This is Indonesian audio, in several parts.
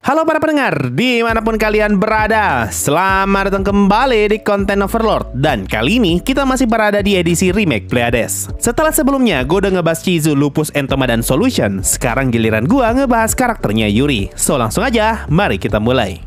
Halo para pendengar, dimanapun kalian berada, selamat datang kembali di Content Overlord. Dan kali ini kita masih berada di edisi remake Pleiades. Setelah sebelumnya gue udah ngebahas Chizu, Lupus, Entoma, dan Solution, sekarang giliran gue ngebahas karakternya Yuri. So langsung aja, mari kita mulai.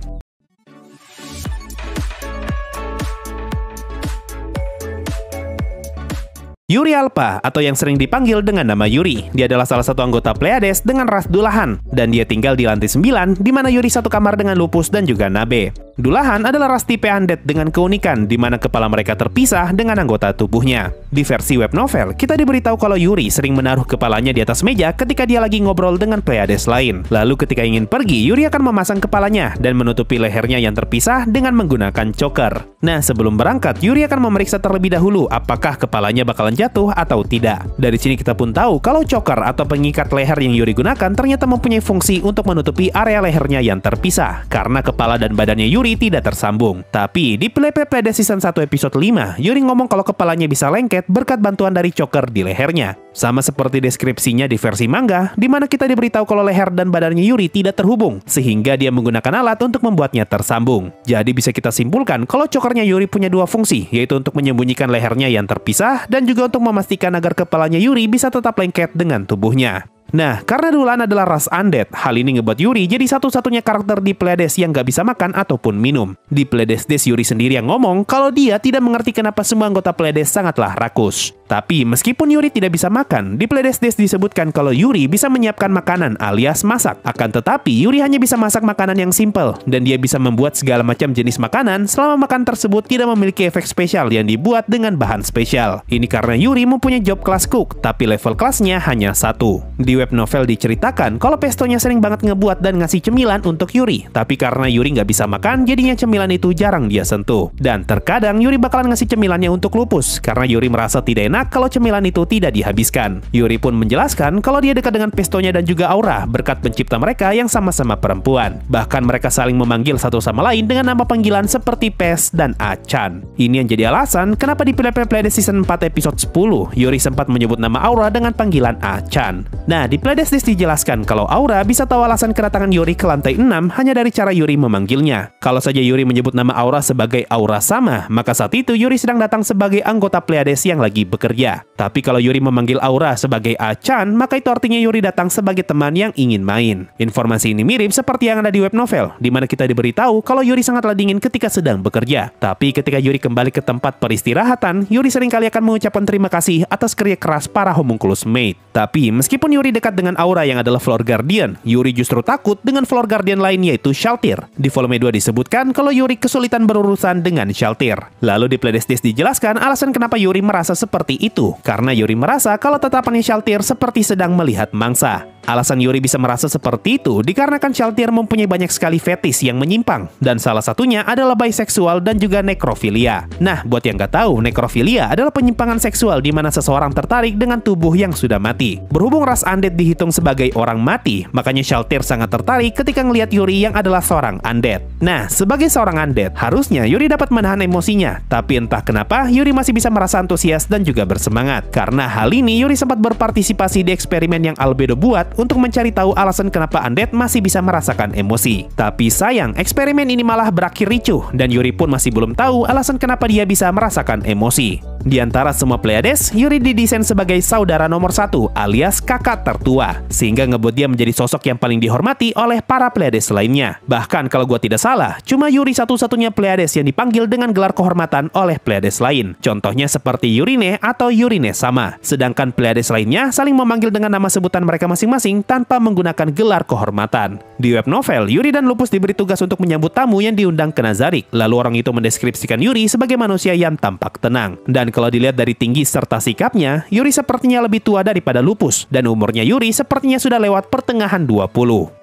Yuri Alpha, atau yang sering dipanggil dengan nama Yuri. Dia adalah salah satu anggota Pleiades dengan ras Dullahan, dan dia tinggal di lantai 9, di mana Yuri satu kamar dengan Lupus dan juga Nabe. Dullahan adalah ras tipe undead dengan keunikan, di mana kepala mereka terpisah dengan anggota tubuhnya. Di versi web novel, kita diberitahu kalau Yuri sering menaruh kepalanya di atas meja ketika dia lagi ngobrol dengan Pleiades lain. Lalu ketika ingin pergi, Yuri akan memasang kepalanya dan menutupi lehernya yang terpisah dengan menggunakan choker. Nah, sebelum berangkat, Yuri akan memeriksa terlebih dahulu apakah kepalanya bakalan jatuh atau tidak. Dari sini kita pun tahu kalau choker atau pengikat leher yang Yuri gunakan ternyata mempunyai fungsi untuk menutupi area lehernya yang terpisah, karena kepala dan badannya Yuri tidak tersambung. Tapi di Pleiades Season 1 episode 5, Yuri ngomong kalau kepalanya bisa lengket berkat bantuan dari choker di lehernya. Sama seperti deskripsinya di versi manga, di mana kita diberitahu kalau leher dan badannya Yuri tidak terhubung, sehingga dia menggunakan alat untuk membuatnya tersambung. Jadi bisa kita simpulkan kalau chokernya Yuri punya dua fungsi, yaitu untuk menyembunyikan lehernya yang terpisah dan juga untuk memastikan agar kepalanya Yuri bisa tetap lengket dengan tubuhnya. Nah, karena Dullahan adalah ras undead, hal ini ngebuat Yuri jadi satu-satunya karakter di Pleiades yang gak bisa makan ataupun minum. Di Pleiades Yuri sendiri yang ngomong kalau dia tidak mengerti kenapa semua anggota Pleiades sangatlah rakus. Tapi meskipun Yuri tidak bisa makan, di Pleiades disebutkan kalau Yuri bisa menyiapkan makanan alias masak. Akan tetapi, Yuri hanya bisa masak makanan yang simple, dan dia bisa membuat segala macam jenis makanan selama makan tersebut tidak memiliki efek spesial yang dibuat dengan bahan spesial. Ini karena Yuri mempunyai job class cook, tapi level kelasnya hanya 1. Di web novel diceritakan kalau Pestonya sering banget ngebuat dan ngasih cemilan untuk Yuri, tapi karena Yuri nggak bisa makan, jadinya cemilan itu jarang dia sentuh. Dan terkadang Yuri bakalan ngasih cemilannya untuk Lupus, karena Yuri merasa tidak enak kalau cemilan itu tidak dihabiskan. Yuri pun menjelaskan kalau dia dekat dengan Pestonya dan juga Aura berkat pencipta mereka yang sama-sama perempuan. Bahkan mereka saling memanggil satu sama lain dengan nama panggilan seperti Pes dan Achan. Ini yang jadi alasan kenapa di Pleiades Season 4 episode 10, Yuri sempat menyebut nama Aura dengan panggilan Achan. Nah, di Pleiades dijelaskan kalau Aura bisa tahu alasan kedatangan Yuri ke lantai 6 hanya dari cara Yuri memanggilnya. Kalau saja Yuri menyebut nama Aura sebagai Aura sama, maka saat itu Yuri sedang datang sebagai anggota Pleiades yang lagi bekerja. Tapi kalau Yuri memanggil Aura sebagai Achan, maka itu artinya Yuri datang sebagai teman yang ingin main. Informasi ini mirip seperti yang ada di web novel, di mana kita diberitahu kalau Yuri sangatlah dingin ketika sedang bekerja. Tapi ketika Yuri kembali ke tempat peristirahatan, Yuri seringkali akan mengucapkan terima kasih atas kerja keras para homunculus mate. Tapi meskipun Yuri dekat dengan Aura yang adalah Floor Guardian, Yuri justru takut dengan Floor Guardian lain yaitu Shaltir. Di volume 2 disebutkan kalau Yuri kesulitan berurusan dengan Shaltir. Lalu di Pleiades dijelaskan alasan kenapa Yuri merasa seperti itu, karena Yuri merasa kalau tatapannya Shaltir seperti sedang melihat mangsa. Alasan Yuri bisa merasa seperti itu dikarenakan Shaltir mempunyai banyak sekali fetis yang menyimpang, dan salah satunya adalah biseksual dan juga nekrofilia. Nah, buat yang nggak tahu, nekrofilia adalah penyimpangan seksual di mana seseorang tertarik dengan tubuh yang sudah mati. Berhubung ras undead dihitung sebagai orang mati, makanya Shaltir sangat tertarik ketika ngelihat Yuri yang adalah seorang undead. Nah, sebagai seorang undead, harusnya Yuri dapat menahan emosinya, tapi entah kenapa Yuri masih bisa merasa antusias dan juga bersemangat. Karena hal ini, Yuri sempat berpartisipasi di eksperimen yang Albedo buat untuk mencari tahu alasan kenapa undead masih bisa merasakan emosi. Tapi sayang, eksperimen ini malah berakhir ricuh, dan Yuri pun masih belum tahu alasan kenapa dia bisa merasakan emosi. Di antara semua Pleiades, Yuri didesain sebagai saudara nomor 1 alias kakak tertua, sehingga ngebuat dia menjadi sosok yang paling dihormati oleh para Pleiades lainnya. Bahkan kalau gua tidak salah, cuma Yuri satu-satunya Pleiades yang dipanggil dengan gelar kehormatan oleh Pleiades lain. Contohnya seperti Yurine atau Yurine sama. Sedangkan Pleiades lainnya saling memanggil dengan nama sebutan mereka masing-masing tanpa menggunakan gelar kehormatan. Di web novel, Yuri dan Lupus diberi tugas untuk menyambut tamu yang diundang ke Nazarik. Lalu orang itu mendeskripsikan Yuri sebagai manusia yang tampak tenang. Dan kalau dilihat dari tinggi serta sikapnya, Yuri sepertinya lebih tua daripada Lupus, dan umurnya Yuri sepertinya sudah lewat pertengahan 20.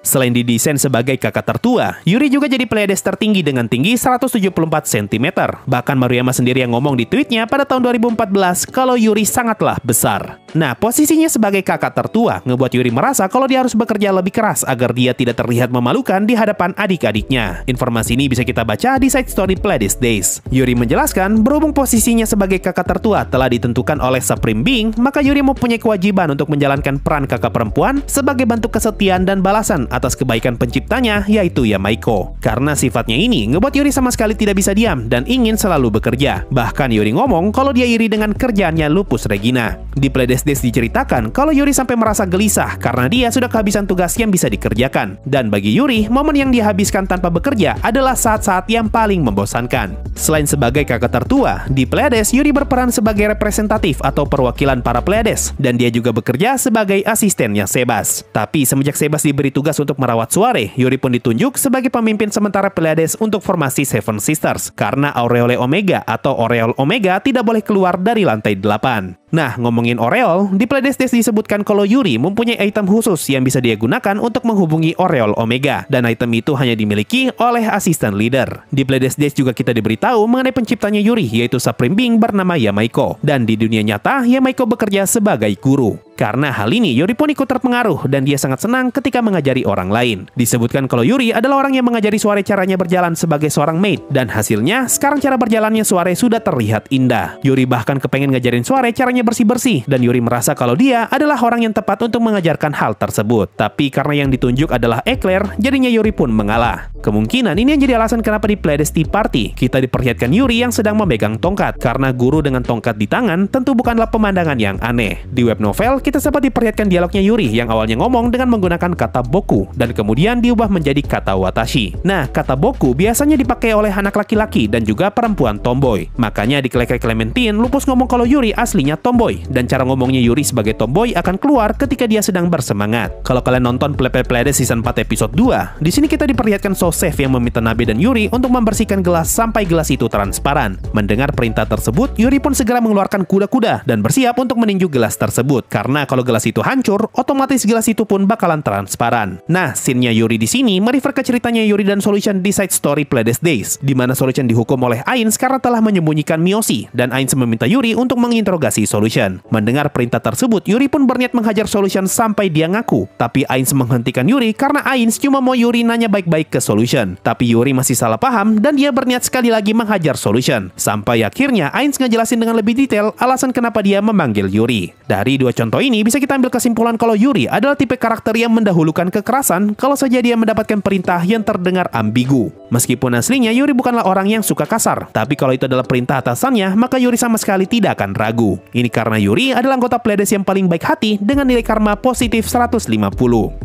Selain didesain sebagai kakak tertua, Yuri juga jadi Pleiades tertinggi dengan tinggi 174 cm. Bahkan Maruyama sendiri yang ngomong di tweetnya pada tahun 2014 kalau Yuri sangatlah besar. Nah, posisinya sebagai kakak tertua ngebuat Yuri merasa kalau dia harus bekerja lebih keras agar dia tidak terlihat memalukan di hadapan adik-adiknya. Informasi ini bisa kita baca di side story Pleiades Days. Yuri menjelaskan, berhubung posisinya sebagai kakak tertua telah ditentukan oleh Supreme Being, maka Yuri mempunyai kewajiban untuk menjalankan peran kakak perempuan sebagai bentuk kesetiaan dan balasan atas kebaikan penciptanya, yaitu Yamaiko. Karena sifatnya ini ngebuat Yuri sama sekali tidak bisa diam dan ingin selalu bekerja. Bahkan Yuri ngomong kalau dia iri dengan kerjaannya Lupus Regina. Di Pleiades Days diceritakan kalau Yuri sampai merasa gelisah karena dia sudah kehabisan tugas yang bisa dikerjakan. Dan bagi Yuri, momen yang dia habiskan tanpa bekerja adalah saat-saat yang paling membosankan. Selain sebagai kakak tertua, di Pleiades Yuri berperan sebagai representatif atau perwakilan para Pleiades, dan dia juga bekerja sebagai asistennya Sebas. Tapi semenjak Sebas diberi tugas untuk merawat Soare, Yuri pun ditunjuk sebagai pemimpin sementara Pleiades untuk formasi Seven Sisters, karena Aureole Omega atau Aureole Omega tidak boleh keluar dari lantai 8. Nah, ngomongin Aureole, di Pleiades Days disebutkan kalau Yuri mempunyai item khusus yang bisa dia gunakan untuk menghubungi Aureole Omega, dan item itu hanya dimiliki oleh asisten leader. Di Pleiades Days juga kita diberitahu mengenai penciptanya Yuri, yaitu Supreme Being bernama Yamaiko, dan di dunia nyata Yamaiko bekerja sebagai guru. Karena hal ini, Yuri pun ikut terpengaruh dan dia sangat senang ketika mengajari orang lain. Disebutkan kalau Yuri adalah orang yang mengajari Soare caranya berjalan sebagai seorang maid, dan hasilnya sekarang cara berjalannya Soare sudah terlihat indah. Yuri bahkan kepengen ngajarin Soare caranya bersih-bersih, dan Yuri merasa kalau dia adalah orang yang tepat untuk mengajarkan hal tersebut. Tapi karena yang ditunjuk adalah Eclair, jadinya Yuri pun mengalah. Kemungkinan ini yang jadi alasan kenapa di Pleiades Tea Party kita diperlihatkan Yuri yang sedang memegang tongkat, karena guru dengan tongkat di tangan tentu bukanlah pemandangan yang aneh. Di web novel kita sempat diperlihatkan dialognya Yuri yang awalnya ngomong dengan menggunakan kata boku dan kemudian diubah menjadi kata watashi. Nah, kata boku biasanya dipakai oleh anak laki-laki dan juga perempuan tomboy. Makanya di Clek Clementine, Lupus ngomong kalau Yuri aslinya tomboy, dan cara ngomongnya Yuri sebagai tomboy akan keluar ketika dia sedang bersemangat. Kalau kalian nonton Pleiades Season 4 episode 2, di sini kita diperlihatkan Sosef yang meminta Nabe dan Yuri untuk membersihkan gelas sampai gelas itu transparan. Mendengar perintah tersebut, Yuri pun segera mengeluarkan kuda-kuda dan bersiap untuk meninju gelas tersebut. Karena kalau gelas itu hancur, otomatis gelas itu pun bakalan transparan. Nah, scene-nya Yuri di sini merefer ke ceritanya Yuri dan Solution di side story Pleiades Days, di mana Solution dihukum oleh Ainz karena telah menyembunyikan Miyoshi, dan Ainz meminta Yuri untuk menginterogasi Solution. Mendengar perintah tersebut, Yuri pun berniat menghajar Solution sampai dia ngaku. Tapi Ainz menghentikan Yuri karena Ainz cuma mau Yuri nanya baik-baik ke Solution. Tapi Yuri masih salah paham dan dia berniat sekali lagi menghajar Solution. Sampai akhirnya Ainz ngejelasin dengan lebih detail alasan kenapa dia memanggil Yuri. Dari dua contoh ini bisa kita ambil kesimpulan kalau Yuri adalah tipe karakter yang mendahulukan kekerasan kalau saja dia mendapatkan perintah yang terdengar ambigu. Meskipun aslinya Yuri bukanlah orang yang suka kasar, tapi kalau itu adalah perintah atasannya, maka Yuri sama sekali tidak akan ragu. Ini karena Yuri adalah anggota Pleiades yang paling baik hati dengan nilai karma positif 150.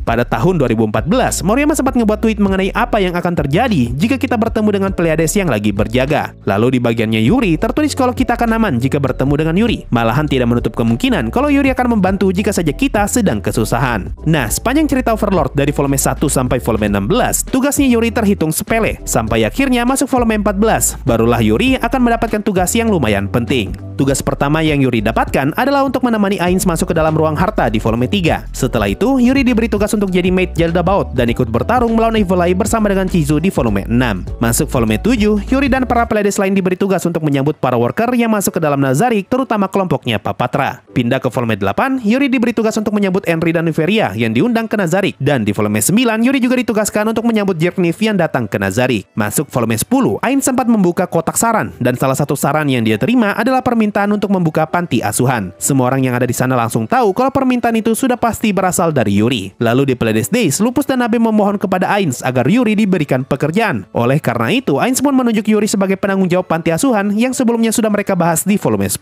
Pada tahun 2014, Moriyama sempat ngebuat tweet mengenai apa yang akan terjadi jika kita bertemu dengan Pleiades yang lagi berjaga. Lalu di bagiannya Yuri tertulis kalau kita akan aman jika bertemu dengan Yuri. Malahan tidak menutup kemungkinan kalau Yuri akan membantu jika saja kita sedang kesusahan. Nah, sepanjang cerita Overlord dari volume 1 sampai volume 16, tugasnya Yuri terhitung sepele. Sampai akhirnya masuk volume 14, barulah Yuri akan mendapatkan tugas yang lumayan penting. Tugas pertama yang Yuri dapatkan adalah untuk menemani Ainz masuk ke dalam ruang harta di volume 3. Setelah itu, Yuri diberi tugas untuk jadi maid Zelda Baut dan ikut bertarung melawan Evil Eye bersama dengan Chizu di volume 6. Masuk volume 7, Yuri dan para Pleiades lain diberi tugas untuk menyambut para worker yang masuk ke dalam Nazarik, terutama kelompoknya Papatra. Pindah ke volume 8, Yuri diberi tugas untuk menyambut Henry dan Nuferia yang diundang ke Nazarik. Dan di volume 9, Yuri juga ditugaskan untuk menyambut Jerknif yang datang ke Nazarik. Masuk volume 10, Ainz sempat membuka kotak saran, dan salah satu saran yang dia terima adalah permintaan untuk membuka panti asuhan. Semua orang yang ada di sana langsung tahu kalau permintaan itu sudah pasti berasal dari Yuri. Lalu di Pleiades Days, Lupus dan Nabe memohon kepada Ainz agar Yuri diberikan pekerjaan. Oleh karena itu, Ainz pun menunjuk Yuri sebagai penanggung jawab panti asuhan yang sebelumnya sudah mereka bahas di volume 10.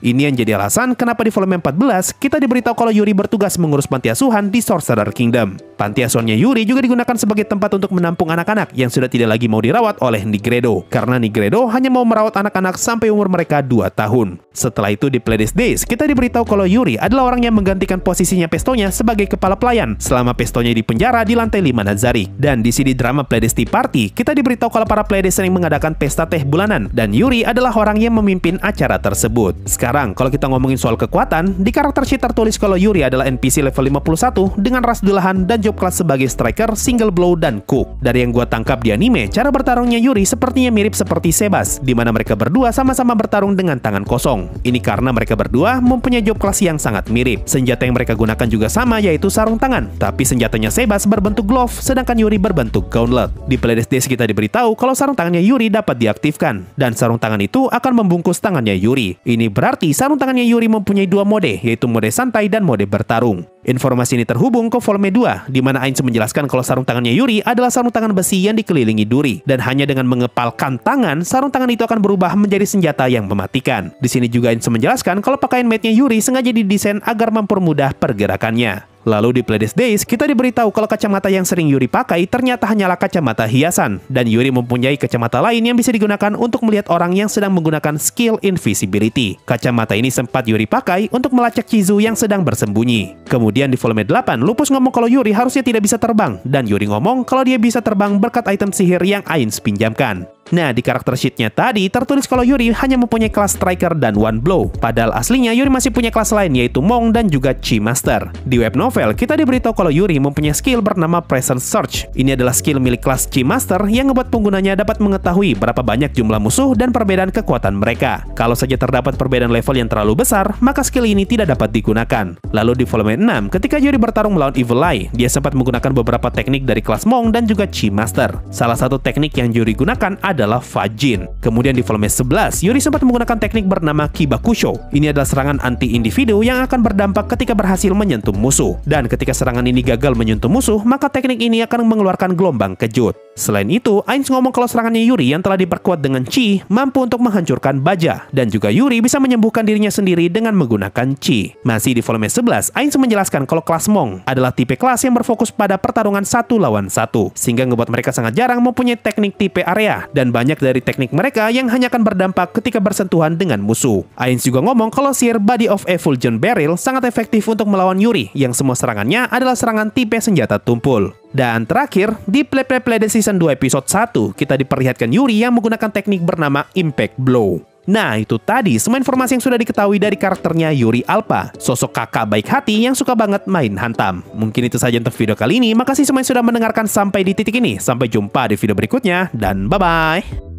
Ini yang jadi alasan kenapa di volume 14 kita diberitahu kalau Yuri bertugas mengurus panti asuhan di Sorcerer Kingdom. Panti asuhannya Yuri juga digunakan sebagai tempat untuk menampung anak-anak yang sudah tidak lagi mau dirawat oleh Nigredo, karena Nigredo hanya mau merawat anak-anak sampai umur mereka 2 tahun. Setelah itu di Pleiades Days, kita diberitahu kalau Yuri adalah orang yang menggantikan posisinya Pestonya sebagai kepala pelayan selama Pestonya di penjara di lantai 5 Nazarik. Dan di CD drama Pleiades Tea Party, kita diberitahu kalau para Pleiades sering mengadakan pesta teh bulanan, dan Yuri adalah orang yang memimpin acara tersebut. Sekarang, kalau kita ngomongin soal kekuatan, di karakter sheet tertulis kalau Yuri adalah NPC level 51 dengan ras dulahan dan job kelas sebagai striker, single blow, dan cook. Dari yang gua tangkap di anime, cara bertarungnya Yuri sepertinya mirip seperti Sebas, di mana mereka berdua sama-sama bertarung dengan tangan kosong. Ini karena mereka berdua mempunyai job kelas yang sangat mirip. Senjata yang mereka gunakan juga sama, yaitu sarung tangan. Tapi senjatanya Sebas berbentuk glove, sedangkan Yuri berbentuk gauntlet. Di playlist Days kita diberitahu kalau sarung tangannya Yuri dapat diaktifkan, dan sarung tangan itu akan membungkus tangannya Yuri. Ini berarti sarung tangannya Yuri mempunyai dua mode, yaitu mode santai dan mode bertarung. Informasi ini terhubung ke volume 2, di mana Ainz menjelaskan kalau sarung tangannya Yuri adalah sarung tangan besi yang dikelilingi duri, dan hanya dengan mengepalkan tangan, sarung tangan itu akan berubah menjadi senjata yang mematikan. Di sini juga Ainz menjelaskan kalau pakaian mate-nya Yuri sengaja didesain agar mempermudah pergerakannya. Lalu di playlist Days, kita diberitahu kalau kacamata yang sering Yuri pakai ternyata hanyalah kacamata hiasan, dan Yuri mempunyai kacamata lain yang bisa digunakan untuk melihat orang yang sedang menggunakan skill invisibility. Kacamata ini sempat Yuri pakai untuk melacak Chizu yang sedang bersembunyi. Kemudian di volume 8, Lupus ngomong kalau Yuri harusnya tidak bisa terbang, dan Yuri ngomong kalau dia bisa terbang berkat item sihir yang Ainz pinjamkan. Nah, di karakter sheet-nya tadi tertulis kalau Yuri hanya mempunyai kelas striker dan one blow. Padahal aslinya Yuri masih punya kelas lain, yaitu Monk dan juga Chi Master. Di web novel, kita diberitahu kalau Yuri mempunyai skill bernama Presence Search. Ini adalah skill milik kelas Chi Master yang membuat penggunanya dapat mengetahui berapa banyak jumlah musuh dan perbedaan kekuatan mereka. Kalau saja terdapat perbedaan level yang terlalu besar, maka skill ini tidak dapat digunakan. Lalu di volume 6, ketika Yuri bertarung melawan Evil Eye, dia sempat menggunakan beberapa teknik dari kelas Monk dan juga Chi Master. Salah satu teknik yang Yuri gunakan adalah Fajin. Kemudian di volume 11, Yuri sempat menggunakan teknik bernama Kibakusho. Ini adalah serangan anti-individu yang akan berdampak ketika berhasil menyentuh musuh. Dan ketika serangan ini gagal menyentuh musuh, maka teknik ini akan mengeluarkan gelombang kejut. Selain itu, Ainz ngomong kalau serangannya Yuri yang telah diperkuat dengan Chi mampu untuk menghancurkan baja, dan juga Yuri bisa menyembuhkan dirinya sendiri dengan menggunakan Chi. Masih di volume 11, Ainz menjelaskan kalau kelas Monk adalah tipe kelas yang berfokus pada pertarungan 1 lawan 1, sehingga membuat mereka sangat jarang mempunyai teknik tipe area, dan banyak dari teknik mereka yang hanya akan berdampak ketika bersentuhan dengan musuh. Ainz juga ngomong kalau sihir Body of Effulgent Beryl sangat efektif untuk melawan Yuri, yang semua serangannya adalah serangan tipe senjata tumpul. Dan terakhir, di Play Season 2 episode 1, kita diperlihatkan Yuri yang menggunakan teknik bernama Impact Blow. Nah, itu tadi semua informasi yang sudah diketahui dari karakternya Yuri Alpha, sosok kakak baik hati yang suka banget main hantam. Mungkin itu saja untuk video kali ini. Makasih semua yang sudah mendengarkan sampai di titik ini. Sampai jumpa di video berikutnya, dan bye-bye!